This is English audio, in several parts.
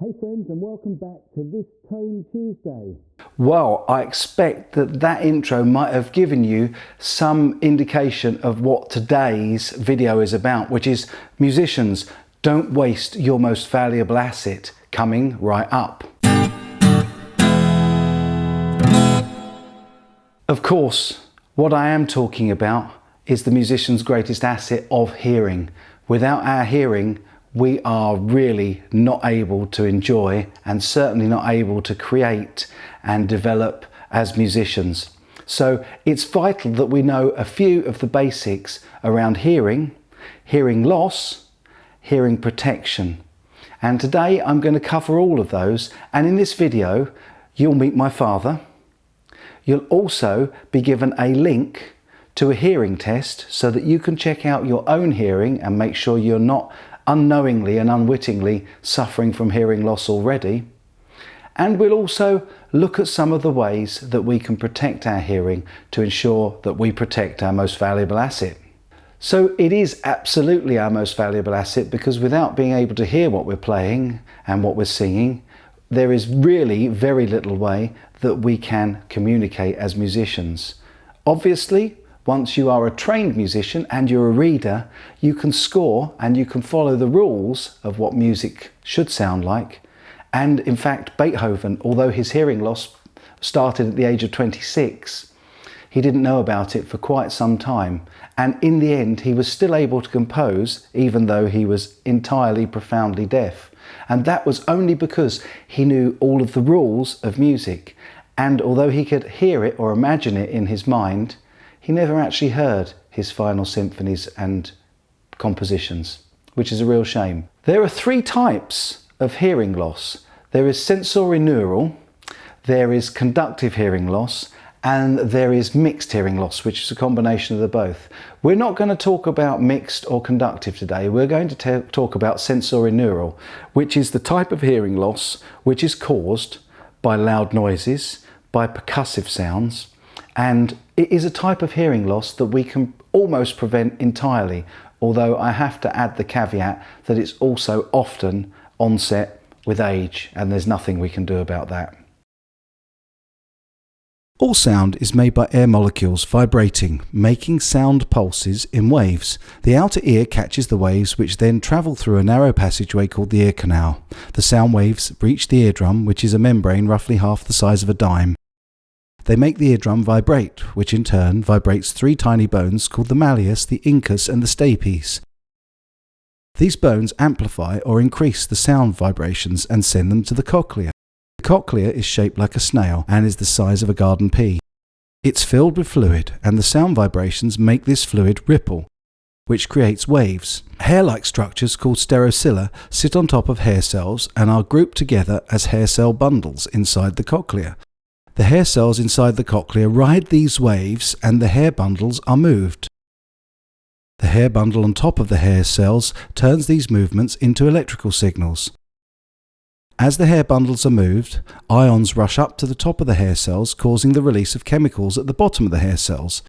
Hey friends, and welcome back to this Tone Tuesday. Well, I expect that intro might have given you some indication of what today's video is about, which is musicians, don't waste your most valuable asset, coming right up. Of course, what I am talking about is the musician's greatest asset of hearing. Without our hearing, we are really not able to enjoy and certainly not able to create and develop as musicians. So it's vital that we know a few of the basics around hearing, hearing loss, hearing protection. And today I'm going to cover all of those, and in this video you'll meet my father. You'll also be given a link to a hearing test so that you can check out your own hearing and make sure you're not unknowingly and unwittingly suffering from hearing loss already. And we'll also look at some of the ways that we can protect our hearing to ensure that we protect our most valuable asset. So it is absolutely our most valuable asset, because without being able to hear what we're playing and what we're singing, there is really very little way that we can communicate as musicians. Obviously, once you are a trained musician and you're a reader, you can score and you can follow the rules of what music should sound like. And in fact, Beethoven, although his hearing loss started at the age of 26, he didn't know about it for quite some time. And in the end, he was still able to compose, even though he was entirely profoundly deaf. And that was only because he knew all of the rules of music. And although he could hear it or imagine it in his mind, he never actually heard his final symphonies and compositions, which is a real shame. There are three types of hearing loss. There is sensorineural, there is conductive hearing loss, and there is mixed hearing loss, which is a combination of the both. We're not going to talk about mixed or conductive today. We're going to talk about sensorineural, which is the type of hearing loss which is caused by loud noises, by percussive sounds, and it is a type of hearing loss that we can almost prevent entirely, although I have to add the caveat that it's also often onset with age, and there's nothing we can do about that. All sound is made by air molecules vibrating, making sound pulses in waves. The outer ear catches the waves, which then travel through a narrow passageway called the ear canal. The sound waves reach the eardrum, which is a membrane roughly half the size of a dime. They make the eardrum vibrate, which in turn vibrates three tiny bones called the malleus, the incus and the stapes. These bones amplify or increase the sound vibrations and send them to the cochlea. The cochlea is shaped like a snail and is the size of a garden pea. It's filled with fluid, and the sound vibrations make this fluid ripple, which creates waves. Hair-like structures called stereocilia sit on top of hair cells and are grouped together as hair cell bundles inside the cochlea. The hair cells inside the cochlea ride these waves and the hair bundles are moved. The hair bundle on top of the hair cells turns these movements into electrical signals. As the hair bundles are moved, ions rush up to the top of the hair cells, causing the release of chemicals at the bottom of the hair cells.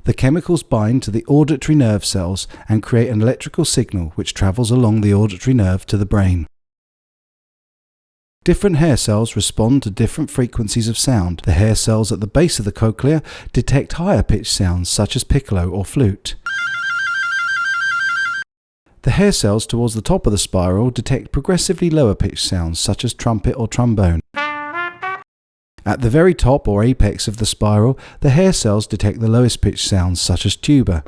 The chemicals bind to the auditory nerve cells and create an electrical signal which travels along the auditory nerve to the brain. Different hair cells respond to different frequencies of sound. The hair cells at the base of the cochlea detect higher pitched sounds such as piccolo or flute. The hair cells towards the top of the spiral detect progressively lower pitched sounds such as trumpet or trombone. At the very top or apex of the spiral, the hair cells detect the lowest pitched sounds such as tuba.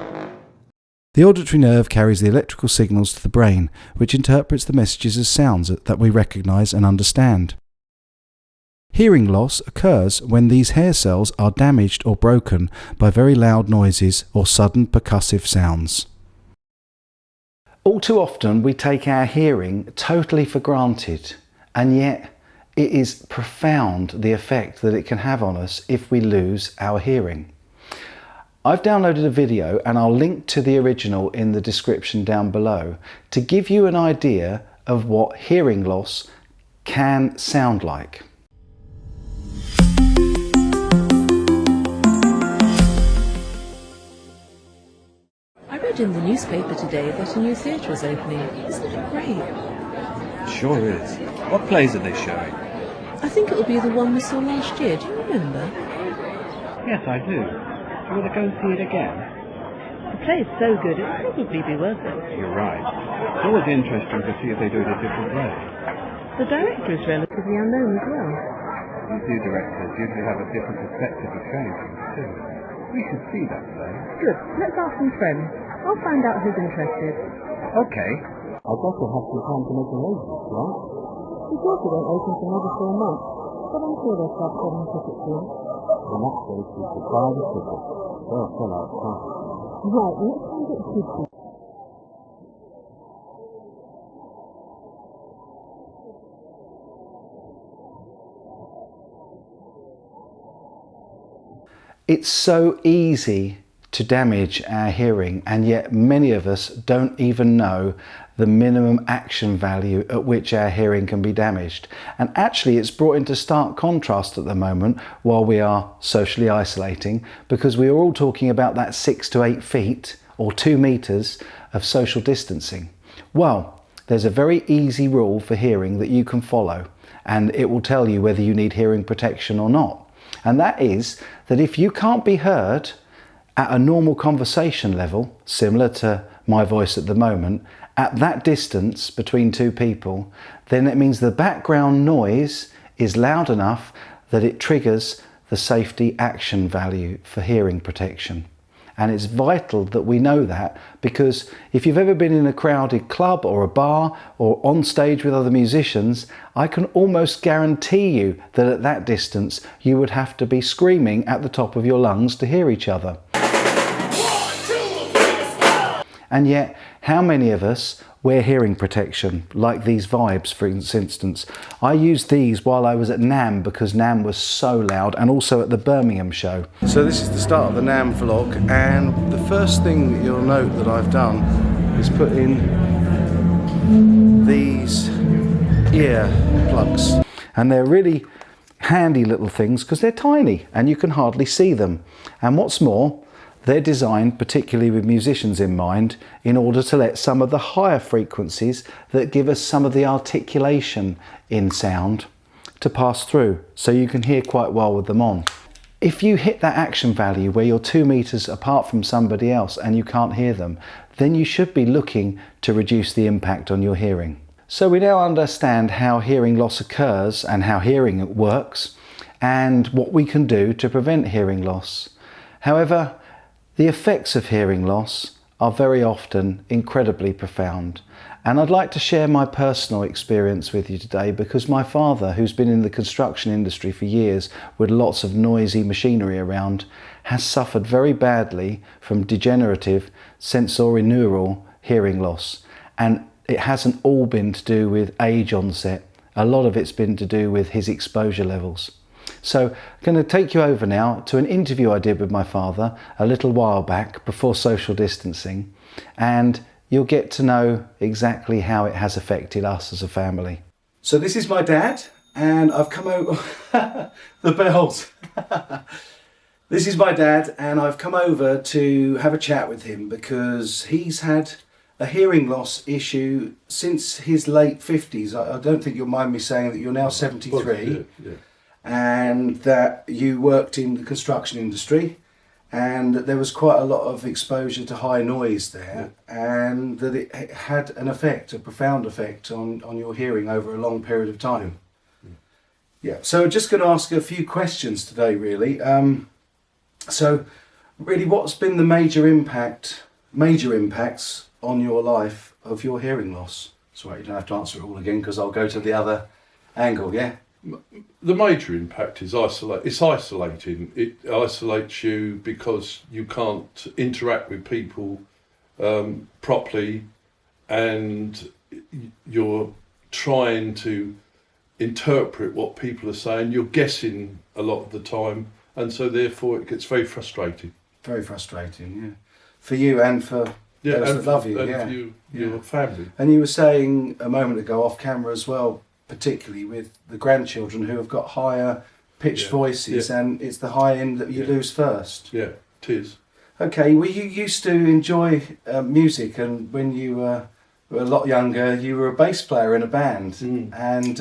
The auditory nerve carries the electrical signals to the brain, which interprets the messages as sounds that we recognize and understand. Hearing loss occurs when these hair cells are damaged or broken by very loud noises or sudden percussive sounds. All too often we take our hearing totally for granted, and yet it is profound the effect that it can have on us if we lose our hearing. I've downloaded a video and I'll link to the original in the description down below to give you an idea of what hearing loss can sound like. I read in the newspaper today that a new theatre is opening. Isn't it great? It sure is. What plays are they showing? I think it will be the one we saw last year. Do you remember? Yes, I do. Do you want to go and see it again? The play is so good, it will probably be worth it. You're right. It's always interesting to see if they do it a different way. The director is relatively unknown as well. These new directors usually have a different perspective of showing things too. We should see that play. Good. Let's ask some friends. I'll find out who's interested. Okay. I guess we'll have some time to make arrangements, right? The theatre won't open for another 4 months, but I'm sure they'll start selling tickets soon. In that case, we should buy the tickets. They'll fill out fast. Right, let's try and get the kids in. It's so easy to damage our hearing, and yet many of us don't even know the minimum action value at which our hearing can be damaged. And actually it's brought into stark contrast at the moment while we are socially isolating, because we are all talking about that 6 to 8 feet or 2 meters of social distancing. Well, there's a very easy rule for hearing that you can follow, and it will tell you whether you need hearing protection or not. And that is that if you can't be heard at a normal conversation level, similar to my voice at the moment, at that distance between 2 people, then it means the background noise is loud enough that it triggers the safety action value for hearing protection. And it's vital that we know that, because if you've ever been in a crowded club or a bar or on stage with other musicians, I can almost guarantee you that at that distance you would have to be screaming at the top of your lungs to hear each other. And yet, how many of us wear hearing protection, like these Vibes, for instance? I used these while I was at NAMM because NAMM was so loud, and also at the Birmingham show. So this is the start of the NAMM vlog, and the first thing that you'll note that I've done is put in these ear plugs. And they're really handy little things because they're tiny and you can hardly see them. And what's more, they're designed particularly with musicians in mind in order to let some of the higher frequencies that give us some of the articulation in sound to pass through, so you can hear quite well with them on. If you hit that action value where you're 2 meters apart from somebody else and you can't hear them, then you should be looking to reduce the impact on your hearing. So we now understand how hearing loss occurs and how hearing works and what we can do to prevent hearing loss. However, the effects of hearing loss are very often incredibly profound, and I'd like to share my personal experience with you today because my father, who's been in the construction industry for years with lots of noisy machinery around, has suffered very badly from degenerative sensorineural hearing loss, and it hasn't all been to do with age onset. A lot of it's been to do with his exposure levels. So I'm going to take you over now to an interview I did with my father a little while back before social distancing, and you'll get to know exactly how it has affected us as a family. So this is my dad, and I've come over... the bells! This is my dad, and I've come over to have a chat with him because he's had a hearing loss issue since his late 50s. I don't think you'll mind me saying that you're now 73. Yeah. And that you worked in the construction industry, and that there was quite a lot of exposure to high noise there, and that it had an effect, a profound effect on your hearing over a long period of time. Yeah, so I'm just going to ask a few questions today, really. So really, what's been the major impacts on your life of your hearing loss? Sorry, you don't have to answer it all again because I'll go to the other angle, yeah? The major impact is it's isolating. It isolates you because you can't interact with people properly, and you're trying to interpret what people are saying. You're guessing a lot of the time, and so therefore it gets very frustrating. Very frustrating, yeah. For you and for those that love you, and for your family. And you were saying a moment ago off camera as well, particularly with the grandchildren who have got higher pitched voices, and it's the high end that you lose first. Yeah, it is. Okay, well, you used to enjoy music, and when you were were a lot younger, you were a bass player in a band. And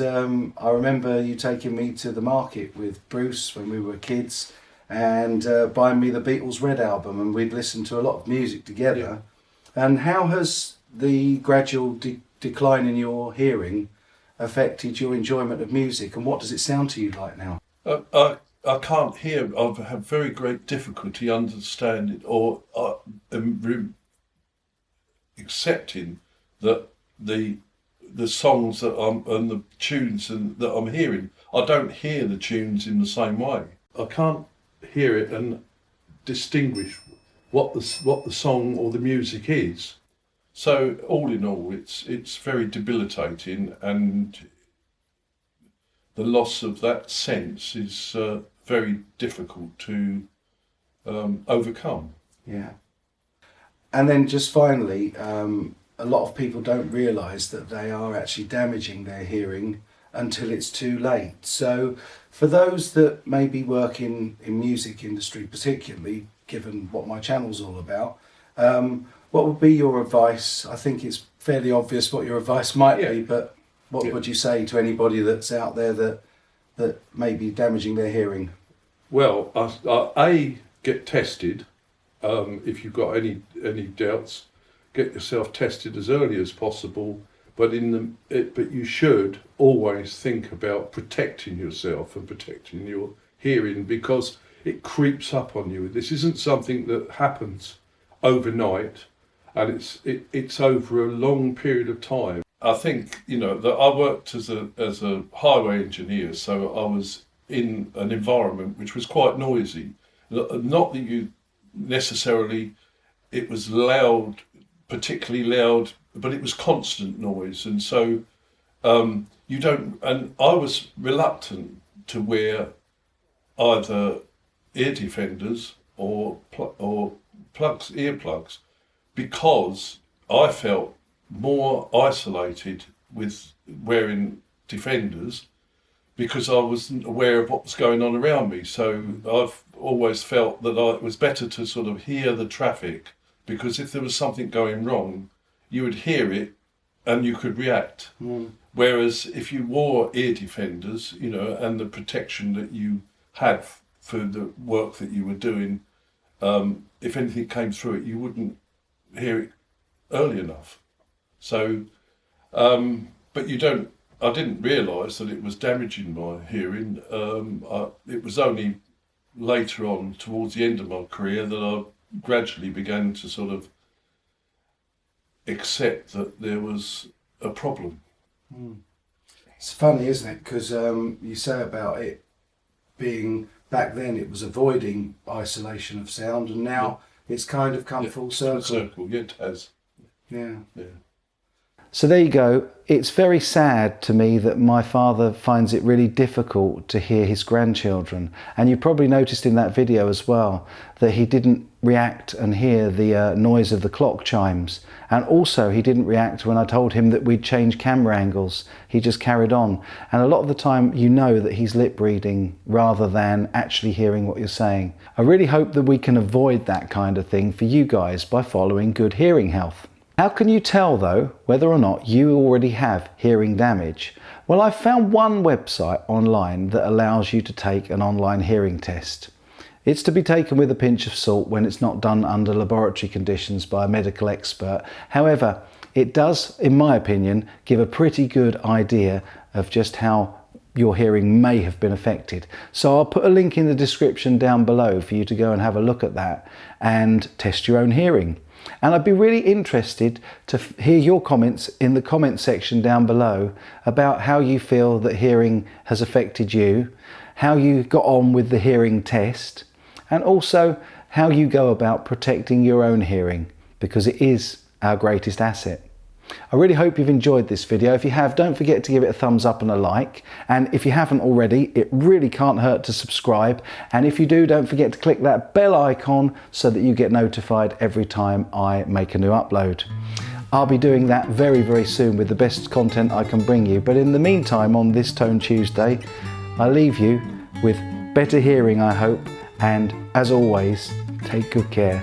I remember you taking me to the market with Bruce when we were kids and buying me the Beatles' Red album, and we'd listen to a lot of music together. And how has the gradual decline in your hearing affected your enjoyment of music, and what does it sound to you like now? I can't hear. I've had very great difficulty understanding or accepting that the songs that and the tunes that I'm hearing. I don't hear the tunes in the same way. I can't hear it and distinguish what the song or the music is. So all in all, it's very debilitating, and the loss of that sense is very difficult to overcome. Yeah. And then just finally, a lot of people don't realise that they are actually damaging their hearing until it's too late. So for those that maybe work in music industry, particularly given what my channel's all about, what would be your advice? I think it's fairly obvious what your advice might be, but what would you say to anybody that's out there that may be damaging their hearing? Well, get tested. If you've got any doubts, get yourself tested as early as possible. But but you should always think about protecting yourself and protecting your hearing, because it creeps up on you. This isn't something that happens overnight, and it's over a long period of time. I think, that I worked as a highway engineer, so I was in an environment which was quite noisy. Not that you necessarily, it was loud, particularly loud, but it was constant noise. And so and I was reluctant to wear either ear defenders or earplugs, because I felt more isolated with wearing defenders, because I wasn't aware of what was going on around me. So I've always felt that it was better to sort of hear the traffic, because if there was something going wrong, you would hear it and you could react. Whereas if you wore ear defenders, and the protection that you had for the work that you were doing, if anything came through it, you wouldn't hear it early enough. So, but I didn't realise that it was damaging my hearing. It was only later on, towards the end of my career, that I gradually began to sort of accept that there was a problem. It's funny, isn't it? Because you say about it being, back then it was avoiding isolation of sound, and now it's kind of come full circle. It has. Yeah. So there you go. It's very sad to me that my father finds it really difficult to hear his grandchildren. And you probably noticed in that video as well that he didn't react and hear the noise of the clock chimes. And also he didn't react when I told him that we'd change camera angles. He just carried on. And a lot of the time that he's lip reading rather than actually hearing what you're saying. I really hope that we can avoid that kind of thing for you guys by following good hearing health. How can you tell though whether or not you already have hearing damage? Well, I've found one website online that allows you to take an online hearing test. It's to be taken with a pinch of salt when it's not done under laboratory conditions by a medical expert. However, it does, in my opinion, give a pretty good idea of just how your hearing may have been affected. So I'll put a link in the description down below for you to go and have a look at that and test your own hearing. And I'd be really interested to hear your comments in the comment section down below about how you feel that hearing has affected you, how you got on with the hearing test, and also how you go about protecting your own hearing, because it is our greatest asset. I really hope you've enjoyed this video. If you have, don't forget to give it a thumbs up and a like. And if you haven't already, it really can't hurt to subscribe. And if you do, don't forget to click that bell icon so that you get notified every time I make a new upload. I'll be doing that very, very soon with the best content I can bring you. But in the meantime, on this Tone Tuesday, I leave you with better hearing, I hope. And as always, take good care.